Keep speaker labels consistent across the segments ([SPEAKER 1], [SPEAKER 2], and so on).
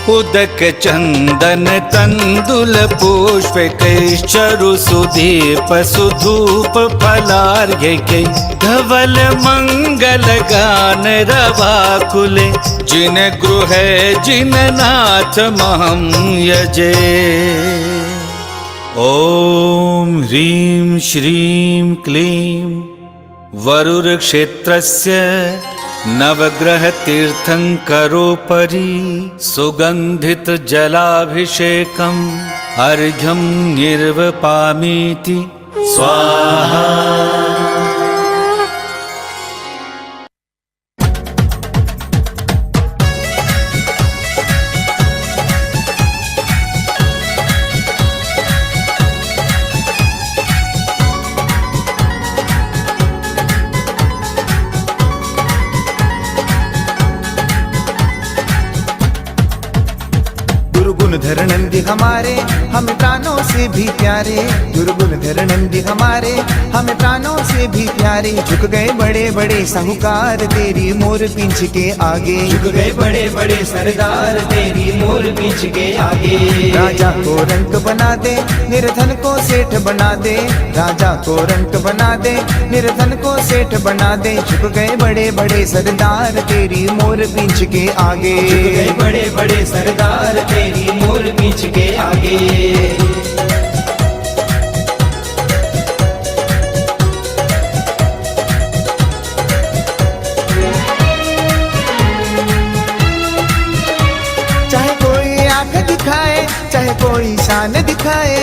[SPEAKER 1] उदक चंदन तंदुल पुष्प कैश्चरु सुदीप सुधूप फलार्घ्य कै धवल मंगल गान रवाकुले जिन गृह जिन नाथ महं यजे। ओम ह्रीं श्रीं क्लीं वरुरक्षेत्रस्य नवग्रह तीर्थंकरोपरि सुगंधित जलाभिषेकं अर्घ्यं निर्वपामीति स्वाहा।
[SPEAKER 2] गुरुगुणधर नंदी हमारे हमें प्राणों से भी प्यारे, गुरुगुणधर नंदी हमारे हमें प्राणों से भी प्यारे। झुक गए बड़े बड़े साहूकार तेरी मोर पींछ के आगे,
[SPEAKER 3] झुक गए बड़े बड़े सरदार तेरी मोर पींछ के आगे।
[SPEAKER 2] राजा को रंक बना दे निर्धन को सेठ बना दे, राजा को रंक बना दे निर्धन को सेठ बना दे। झुक गए बड़े बड़े सरदार तेरी मोर पींछ के आगे,
[SPEAKER 3] झुक गए बड़े बड़े सरदार तेरी मोर पींछ के आगे।
[SPEAKER 2] चाहे कोई आंख दिखाए चाहे कोई शान दिखाए,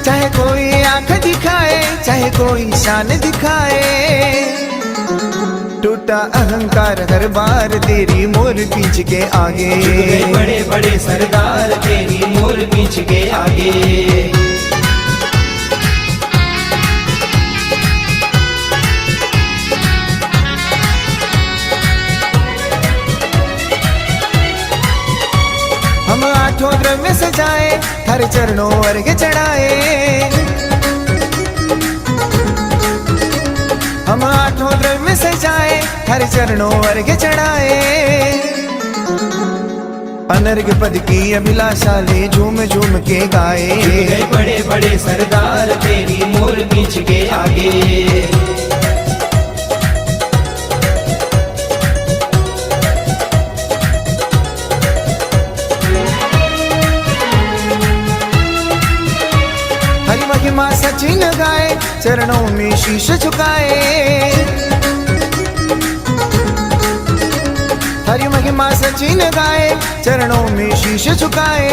[SPEAKER 2] चाहे कोई आंख दिखाए चाहे कोई शान दिखाए। टूटा अहंकार हर बार तेरी मोर पींछ के आगे,
[SPEAKER 3] झुक गए बड़े बड़े सरदार तेरी मोर पींछ के आगे।
[SPEAKER 2] हम आठों द्रव्य सजाए हर चरणों अर्घ्य चढ़ाए, हम आठों द्रव्य सजाए हर चरणों अर्घ्य चढ़ाए। अनर्घ्य पद की अभिलाषा ले झूम झूम के गाए,
[SPEAKER 3] झुक गए बड़े बड़े सरदार तेरी मोर पींछ के आगे।
[SPEAKER 2] हरि महिमा सचिन गाए चरणों में शीश झुकाए, हरि महिमा सचिन गाए चरणों में शीश झुकाए।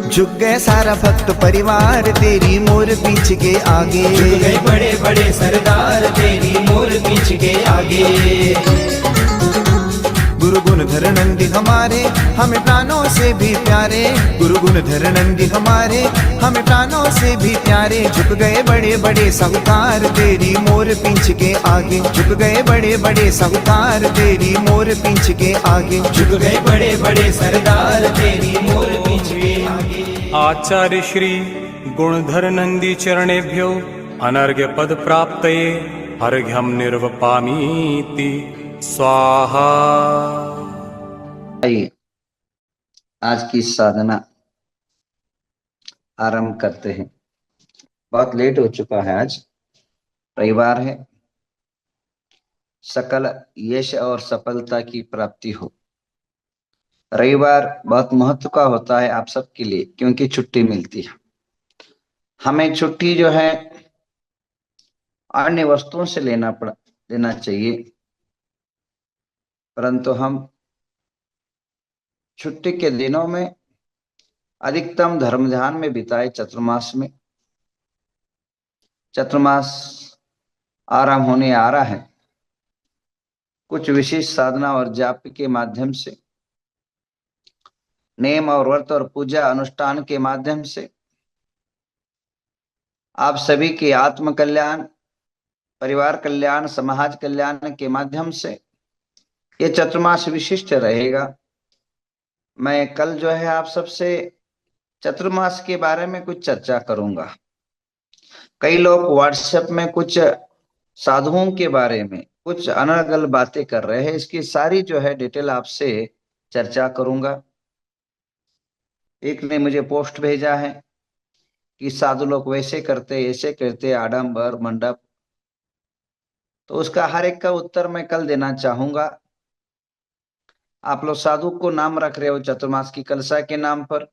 [SPEAKER 2] झुक गए सारा भक्त परिवार तेरी मोर पींछ के आगे,
[SPEAKER 3] झुक गए बड़े बड़े सरदार तेरी मोर पींछ के आगे।
[SPEAKER 2] गुरुगुणधर नंदी हमारे हमें प्राणों से भी प्यारे, गुरुगुणधर नंदी हमारे हमें प्राणों से भी प्यारे। झुक गए बड़े बड़े साहूकार तेरी मोर पींछ के आगे, झुक गए बड़े बड़े साहूकार तेरी मोर पींछ के आगे।
[SPEAKER 3] झुक गए बड़े बड़े सरदार तेरी मोर पींछ के आगे।
[SPEAKER 4] आचार्य श्री गुणधर नंदी चरणेभ्यो अनर्घ्य पद प्राप्तये अर्घ्यं निर्वपामीति स्वाहा।
[SPEAKER 5] आइए आज की साधना आरंभ करते हैं। बहुत लेट हो चुका है, आज रविवार है। सकल यश और सफलता की प्राप्ति हो। रविवार बहुत महत्व का होता है आप सबके लिए, क्योंकि छुट्टी मिलती है। हमें छुट्टी जो है अन्य वस्तुओं से लेना चाहिए, परंतु हम छुट्टी के दिनों में अधिकतम धर्म ध्यान में बिताए। चतुर्मास में, चतुर्मास आराम होने आ रहा है। कुछ विशेष साधना और जाप के माध्यम से, नेम और व्रत और पूजा अनुष्ठान के माध्यम से आप सभी के आत्म कल्याण, परिवार कल्याण, समाज कल्याण के माध्यम से ये चतुर्मास विशिष्ट रहेगा। मैं कल जो है आप सबसे चतुर्मास के बारे में कुछ चर्चा करूंगा। कई लोग व्हाट्सएप में कुछ साधुओं के बारे में, कुछ अनर्गल बातें कर रहे हैं। इसकी सारी जो है डिटेल आपसे चर्चा करूंगा। एक ने मुझे पोस्ट भेजा है कि साधु लोग वैसे करते ऐसे करते, आडंबर मंडप, तो उसका हर एक का उत्तर मैं कल देना चाहूंगा। आप लोग साधु को नाम रख रहे हो चतुर्मास की कलशा के नाम पर।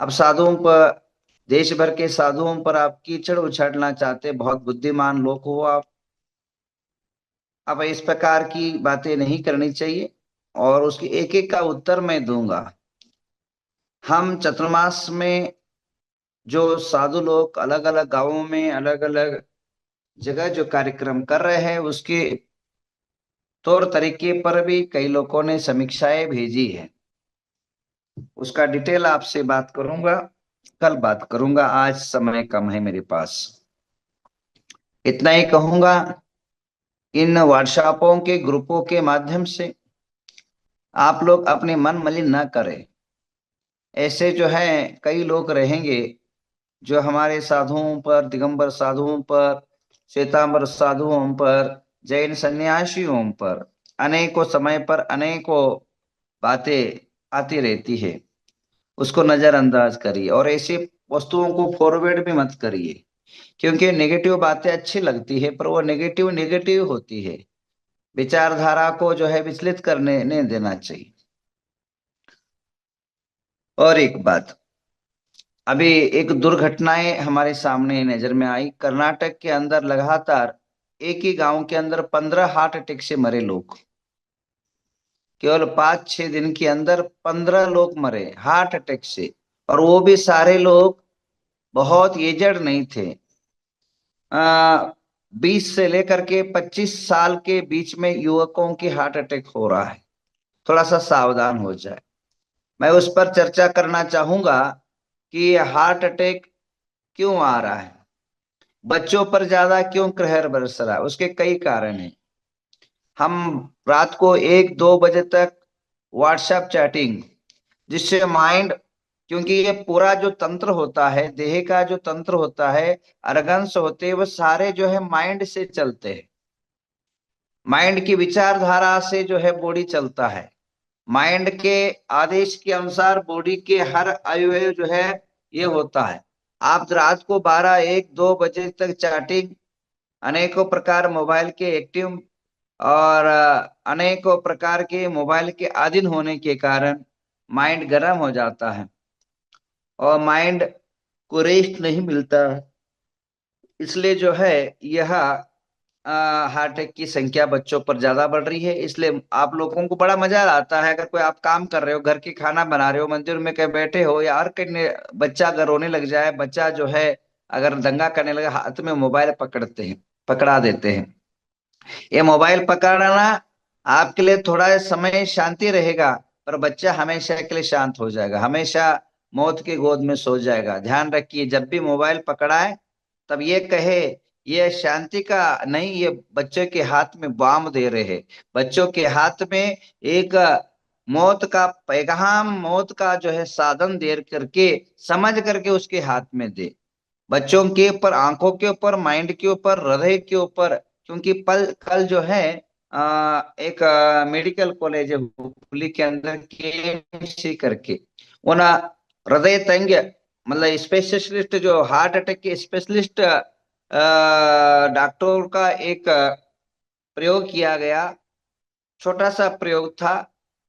[SPEAKER 5] अब साधुओं पर, देश भर के साधुओं पर आप कीचड़ उछालना चाहते, बहुत बुद्धिमान लोग हो आप। अब इस प्रकार की बातें नहीं करनी चाहिए और उसकी एक एक का उत्तर मैं दूंगा। हम चतुर्मास में जो साधु लोग अलग अलग गांवों में अलग अलग जगह जो कार्यक्रम कर रहे हैं, उसके तौर तरीके पर भी कई लोगों ने समीक्षाएं भेजी है। उसका डिटेल आपसे बात करूंगा, कल बात करूंगा, आज समय कम है मेरे पास। इतना ही कहूंगा, इन व्हाट्सएपों के ग्रुपों के माध्यम से आप लोग अपने मन मलिन न करें। ऐसे जो है कई लोग रहेंगे जो हमारे साधुओं पर, दिगंबर साधुओं पर, श्वेतांबर साधुओं पर, जैन सन्यासियों पर अनेकों समय पर अनेकों बातें आती रहती है। उसको नजरअंदाज करिए और ऐसी वस्तुओं को फॉरवर्ड भी मत करिए, क्योंकि नेगेटिव बातें अच्छी लगती है पर वो नेगेटिव नेगेटिव होती है। विचारधारा को जो है विचलित करने नहीं देना चाहिए। और एक बात, अभी एक दुर्घटनाएं हमारे सामने नजर में आई। कर्नाटक के अंदर लगातार एक ही गांव के अंदर 15 हार्ट अटैक से मरे लोग। केवल 5-6 दिन के अंदर 15 लोग मरे हार्ट अटैक से, और वो भी सारे लोग बहुत एजड नहीं थे। 20 से लेकर के 25 साल के बीच में युवकों की हार्ट अटैक हो रहा है। थोड़ा सा सावधान हो जाए। मैं उस पर चर्चा करना चाहूंगा कि हार्ट अटैक क्यों आ रहा है, बच्चों पर ज्यादा क्यों कहर बरस रहा है। उसके कई कारण हैं। हम रात को 1-2 बजे तक व्हाट्सएप चैटिंग, जिससे माइंड, क्योंकि ये पूरा जो तंत्र होता है, देह का जो तंत्र होता है, अर्गन्स होते हैं, वो सारे जो है माइंड से चलते हैं। माइंड की विचारधारा से जो है बॉडी चलता है। माइंड के आदेश के अनुसार बॉडी के हर अवयव जो है ये होता है। आप रात को 12-1-2 बजे तक चैटिंग, अनेकों प्रकार मोबाइल के एक्टिव और अनेकों प्रकार के मोबाइल के अधीन होने के कारण माइंड गर्म हो जाता है और माइंड को रेस्ट नहीं मिलता है। इसलिए जो है यह हार्ट अटैक की संख्या बच्चों पर ज्यादा बढ़ रही है। इसलिए आप लोगों को बड़ा मजा आता है, अगर कोई आप काम कर रहे हो, घर की खाना बना रहे हो, मंदिर में कहीं बैठे हो या हर कहीं बच्चा अगर रोने लग जाए, बच्चा जो है अगर दंगा करने लगे, हाथ में मोबाइल पकड़ते हैं, पकड़ा देते हैं। ये मोबाइल पकड़ना आपके लिए थोड़ा समय शांति रहेगा, पर बच्चा हमेशा के लिए शांत हो जाएगा, हमेशा मौत की गोद में सो जाएगा। ध्यान रखिए, जब भी मोबाइल पकड़ाए तब ये कहे ये शांति का नहीं, ये बच्चों के हाथ में बॉम्ब दे रहे हैं। बच्चों के हाथ में एक मौत का पैगाम, मौत का जो है साधन दे करके, समझ करके उसके हाथ में दे। बच्चों के ऊपर, आंखों के ऊपर, माइंड के ऊपर, हृदय के ऊपर, क्योंकि कल जो है एक मेडिकल कॉलेज है हुगली के अंदर, के करके, वो ना हृदय तंग, मतलब स्पेशलिस्ट, जो हार्ट अटैक के स्पेशलिस्ट डॉक्टर का एक प्रयोग किया गया। छोटा सा प्रयोग था,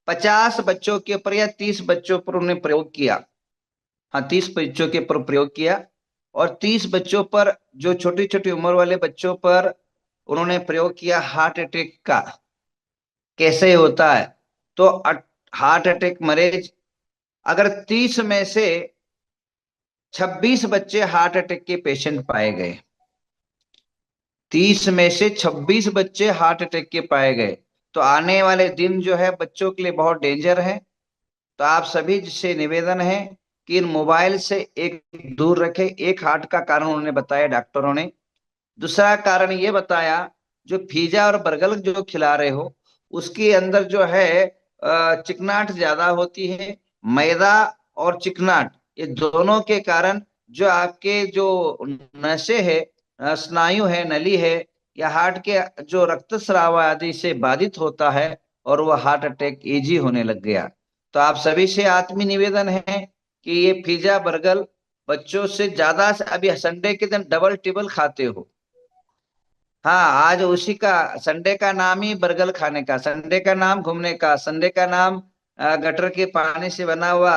[SPEAKER 5] 50 बच्चों के ऊपर या 30 बच्चों पर उन्होंने प्रयोग किया। हाँ, 30 बच्चों के ऊपर प्रयोग किया और 30 बच्चों पर, जो छोटी छोटी उम्र वाले बच्चों पर उन्होंने प्रयोग किया हार्ट अटैक का कैसे होता है। तो हार्ट अटैक मरीज, अगर 30 में से 26 बच्चे हार्ट अटैक के पेशेंट पाए गए, 30 में से 26 बच्चे हार्ट अटैक के पाए गए, तो आने वाले दिन जो है बच्चों के लिए बहुत डेंजर है। तो आप सभी से निवेदन है कि इन मोबाइल से एक दूर रखें। एक हार्ट का कारण उन्होंने बताया डॉक्टरों ने। दूसरा कारण ये बताया, जो पिज्जा और बर्गर जो खिला रहे हो उसके अंदर जो है चिकनाट ज्यादा होती है। मैदा और चिकनाट, ये दोनों के कारण जो आपके जो नशे है, स्नायु है, नली है, या हार्ट के जो रक्तस्राव आदि से बाधित होता है और वह हार्ट अटैक इजी होने लग गया। तो आप सभी से आत्मीय निवेदन है कि ये पिज्जा बर्गर बच्चों से ज्यादा से, अभी संडे के दिन डबल टिबल खाते हो। हाँ, आज उसी का संडे का नाम ही बर्गर खाने का, संडे का नाम घूमने का, संडे का नाम गटर के पानी से बना हुआ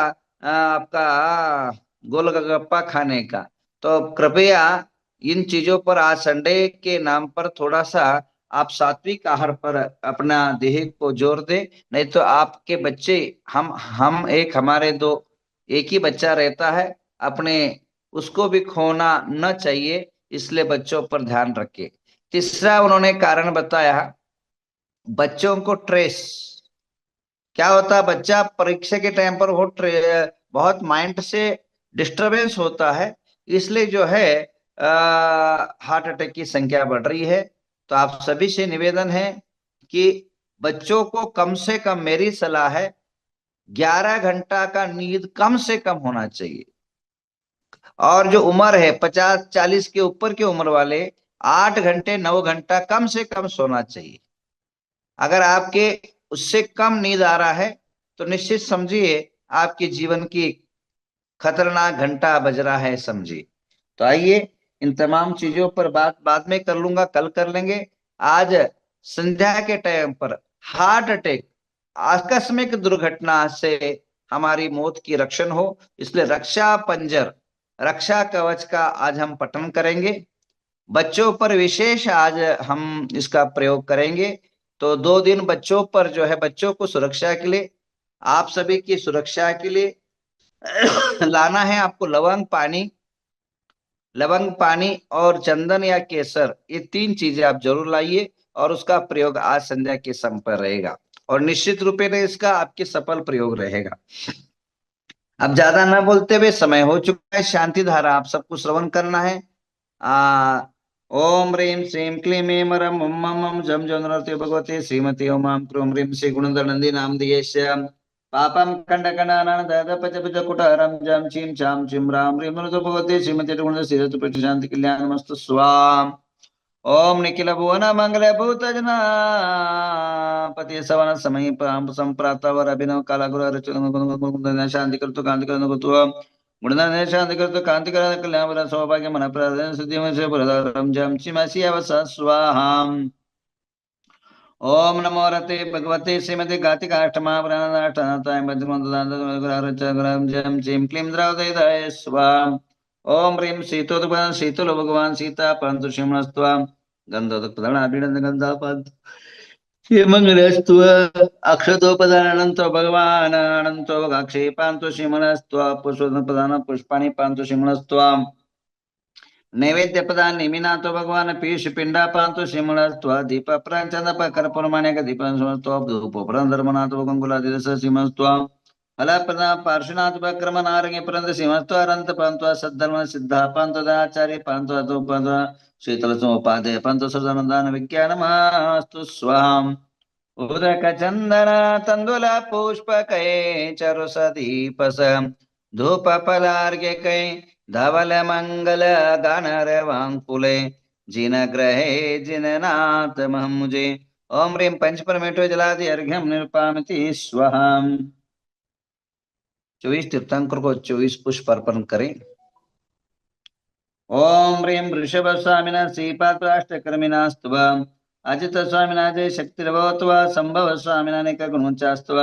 [SPEAKER 5] आपका गोलगप्पा खाने का। तो कृपया इन चीजों पर आज संडे के नाम पर थोड़ा सा आप सात्विक आहार पर अपना देह को जोर दे। नहीं तो आपके बच्चे, हम एक, हमारे दो, एक ही बच्चा रहता है, अपने उसको भी खोना न चाहिए, इसलिए बच्चों पर ध्यान रखें। तीसरा उन्होंने कारण बताया, बच्चों को ट्रेस क्या होता है। बच्चा परीक्षा के टाइम पर वो बहुत माइंड से डिस्टरबेंस होता है, इसलिए जो है हार्ट अटैक की संख्या बढ़ रही है। तो आप सभी से निवेदन है कि बच्चों को कम से कम, मेरी सलाह है, 11 घंटा का नींद कम से कम होना चाहिए। और जो उम्र है 50-40 के ऊपर की उम्र वाले, 8 घंटे 9 घंटा कम से कम सोना चाहिए। अगर आपके उससे कम नींद आ रहा है तो निश्चित समझिए आपके जीवन की खतरनाक घंटा बज रहा है, समझिए। तो आइए, इन तमाम चीजों पर बात बाद में कर लूंगा, कल कर लेंगे। आज संध्या के टाइम पर हार्ट अटैक, आकस्मिक दुर्घटना से हमारी मौत की रक्षण हो, इसलिए रक्षा पंजर, रक्षा कवच का आज हम पठन करेंगे। बच्चों पर विशेष आज हम इसका प्रयोग करेंगे। तो 2 दिन बच्चों पर जो है, बच्चों को सुरक्षा के लिए, आप सभी की सुरक्षा के लिए लाना है आपको लवंग पानी और चंदन या केसर, ये 3 चीजें आप जरूर लाइए, और उसका प्रयोग आज संध्या के समय पर रहेगा, और निश्चित रूपे में इसका आपके सफल प्रयोग रहेगा। अब ज्यादा ना बोलते हुए, समय हो चुका है, शांति धारा आप सबको श्रवण करना है। आ ओम ह्रीं श्रीं क्लीं ऐं रं उं मं जं जं नरते भगवते श्रीमते उमां क्रूं ह्रीं श्री गुणधरनन्दी नामधेयस्य पापं खण्डकणानां ददपचपचकुटारं जं चीं चां चीं रां ह्रीं नमो भगवते श्रीमते गुणधरस्य प्रतिशान्ति कल्याणमस्तु स्वाम्। ओम निखिल भुवन मंगल भूत जना पति सवन समीपां संप्राप्त वर अभिनव काला गुरु रचन शांति करतु कांति करन कुतु गुणधर शांति करतु कांति करन कल्याण वर सौभाग्य मन प्रदान सिद्धि में से प्रदारम जम चिमसी अवस स्वाहाम। ओम नमो रते भगवते श्रीमते गातिकाष्टमा प्राणाष्टनाथाय मध्यमंतदान जम चिम क्लीं द्रौदय स्वाम। ओम ह्रीं शीतोदक शीतल भगवान सीता पंतु शिमस्तवाम गंधोदक मंगलस्तु अक्षतोपदानंतो भगवान अनंतो गाक्षे पांतो शिमनस्त्वा पुष्पोदपदान पुष्पाणि पांतो शिमनस्त्वाम नैवेद्य पदान निमिनातो भगवान पीयूष पिंडा पांतो शिमनस्त्वा दीप प्रांचंद कर्पूरमाण्यक दीपं समस्त्वा धूप पुरंदरमनाथ गंगुलादिरस शिमस्त्वाम फला प्रदा पार्श्वनाथ क्रम नारंगे पुरंद शिमस्त्वा अनंत पांतो सद्धर्म सिद्धा पांतो दाचार्य पांतो अतोपद शीतल सोपादय पांतो सदानंदान विज्ञानमास्तु स्वाम। उदक चंदन तंदुल पुष्पकै चरुसदीपस धूप फलार्घ्य कै धवल मंगल गानरवांकुले जिन ग्रहे जिननाथ मुझे। ओम ह्रीं पंच परमेठो जलादि अर्घ्यम निरुपामिति स्वहम। 24 तीर्थंकर को 24 पुष्प अर्पण करें। ओम ह्रीं वृषभ स्वामिना श्रीपात्राष्टकर्मिणास्तव अजित स्वामिना जय शक्तिर्भवत्वा संभव स्वामिना नेक गुणचास्तव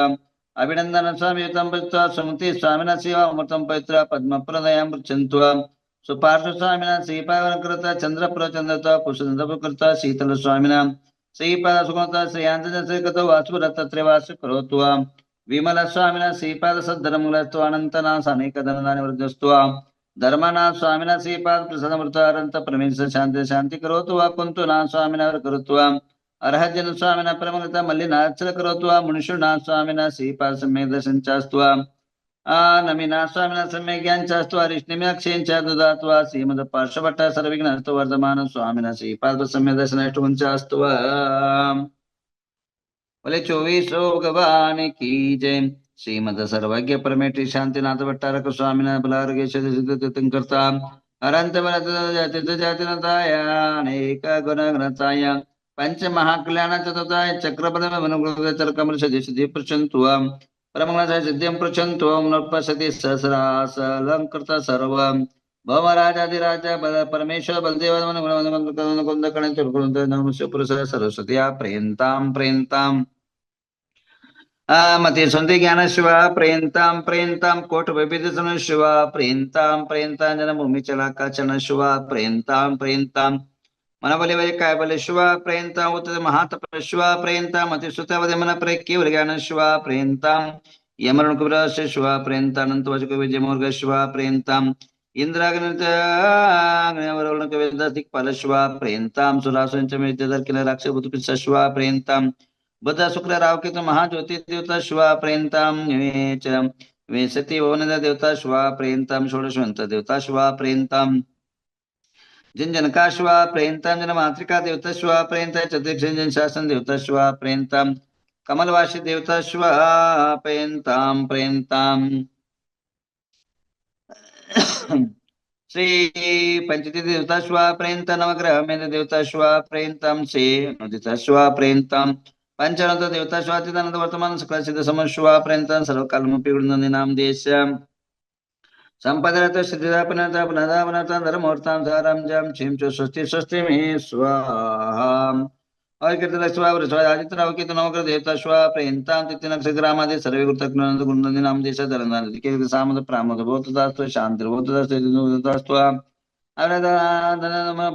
[SPEAKER 5] अभिनंदन स्वामी युतम पवित्वा सुमति स्वामिना शिवा अमृतम पवित्र पद्म प्रदयां पृच्छन्त्वा सुपार्श्व स्वामिना श्रीपावन कृता चंद्र प्रचंदत्वा पुष्पदंत कृता शीतल स्वामिना श्रीपाद सुगुणता श्रीयांजन श्रीकृतो वासुरत्त्रिवास करोत्वा विमल स्वामिना श्रीपाद सद्धर्मंगलत्वा अनंतनाशानेक धनदानि वृद्धस्त्वा धर्मनाथ स्वामिना श्रीपाद प्रसन्नमृतारंत परमेश शांति शांति करोतु वा कुंतु नाथ स्वामिना करोत्वा अर्हजन स्वामिना परमगता मल्लिनाचल करोत्वा मुनिषुनाथ स्वामिना श्रीपाद सम्यक दर्शन चास्त्वा नमीनाथ स्वामिना सम्यक ज्ञान चास्त्वा ऋष्णिम्यक्षेन च ददात्वा श्रीमद पार्श्वभट्ट सर्वविघ्नस्तु वर्धमान स्वामिना श्रीपाद सम्यक दर्शन अष्टगुण चास्त्वा। बोले 24 भगवान की जय। श्रीमद सर्वज्ञ परमेष्ठी शांतिनाथ भट्टारक स्वामीना बलार्गेश करता अनंत जातिनताय अनेक गुणगणताय पंच महाकल्याणचतुताय चक्रपदमनुगुणचरकमलसदिशदि पृच्छन्तुवाम परमगुणसाय सिद्धिं पृच्छन्तुवाम नृपसति सहस्रासलंकृत सर्वं भवराजाधिराज परमेश्वर बलदेव मुकुंद कणचुरकुंद नमस्य पुरुषः सरस्वत्या प्रेयन्तां प्रेयन्ताम् मते सुंदे ज्ञान शिवा प्रेयन्तां प्रेयन्तां कोट विविधसन शिवा प्रेयन्तां प्रेयन्तां जनभूमि चलाका चन शिवा प्रेयन्तां प्रेयन्तां मनबले वै काय बले शिवा प्रेयन्तां उत महातप शिवा प्रेयन्तां मति सुतवदे मन प्रे केवल ज्ञान शिवा प्रेयन्तां यमरण कुबराश शिवा प्रेयन्तां अनंत वजक विजय मोर्ग शिवा प्रेयन्तां इंद्राग्नित अग्निवरुण कविदिक्पाल शिवा प्रेयन्तां सुरासुंच मेद्यदर किल राक्ष बुतपिस शिवा प्रेयन्तां बुद्ध शुक्र राव के तो महाज्योति देवता शिवा प्रेयन्तां वेसति भवन देवता शिवा प्रेयन्तां षोडशवंत देवता शिवा प्रेयन्तां जिन जनका शिवा प्रेयन्तां जन मातृका देवता शिवा प्रेयन्तां चतुर्दश जन शासन देवता शिवा प्रेयन्तां कमलवासी देवता शिवा प्रेयन्तां प्रेयन्तां श्री पंचती देवता शिवा प्रेयन्तां नवग्रह में देवता शिवा प्रेयन्तां श्री नोदिता शिवा प्रेयन्तां पंचानंद देवता स्वातीदानंद वर्तमान सकल सिद्ध सम शिवा प्रेयन्तां सर्वकालमुपि गुणनंदि नाम देश संपदरत सिद्धिदा पुनदा पुनदा पुनता धर्मोर्तां धारं जम छिम च स्वस्ति स्वस्ति मे स्वाहा और कीर्तन शिवा वृषभ आदित्य राव की नवग्रह देवता शिवा प्रेयन्तां तिथिन ग्रामादि सर्वे गुरुतज्ञानंद गुणनंदि नाम देश धरनादि के सामद प्रामद बोधदास्तु शांति बोधदास्तु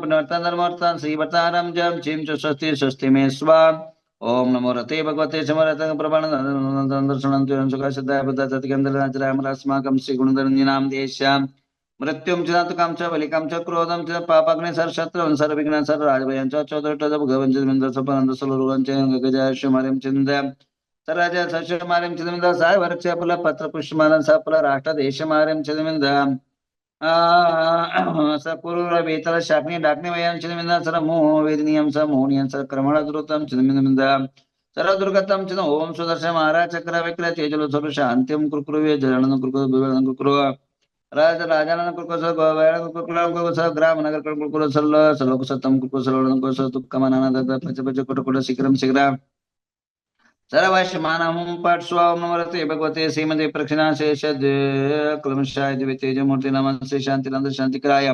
[SPEAKER 5] पुनर्तां धर्मोर्तां श्रीवतारं जम छिम च स्वस्ति स्वस्ति मे स्वाहा ओम नमो रते भगवते समरतं प्रमाणदर्शनं सुखसिद्धाय बुद्धसतिकेन्द्रराजरामरास्माकं श्रीगुणधरण्यनाम देश्यां मृत्युं च नातकं च बलिकं च क्रोधं च पापाग्नि सर्वशत्रुं सर्वविघ्नं सर्वराजभयं च चोदटद भगवं च विंद सपनंद सलरुवं च गजाशुमारिं चिन्द सरराज सशुमारिं चिन्द साय वर्क्ष फल पत्र पुष्पमालं सफल राष्ट्र देशमारिं चिन्द सपूर्वेतल शाग्नि डाग्नि वयं चिन्द सरमो वेदनीयं समोनियं सरक्रमण द्रुतं चिन्द सर्वदुर्गतं चिन्द ओम सुदर्शन महाराज चक्र विक्रय तेजलो सर्व शांतिं कुरुवे जरणं कुरु राज राजानन कुरु सर गोवैण कुरु सर ग्राम नगर कुरु सर सलोक सतम कुरु सर तुक्कमनन दद पच पच कुट शीघ्रं शीघ्रं सर्वश्मानहं पट स्वाम नमरते भगवते श्रीमते प्रक्षिणा शेष क्लमशाय दिव्य तेज मूर्ति नमस्ते शांति नंद शांति कराय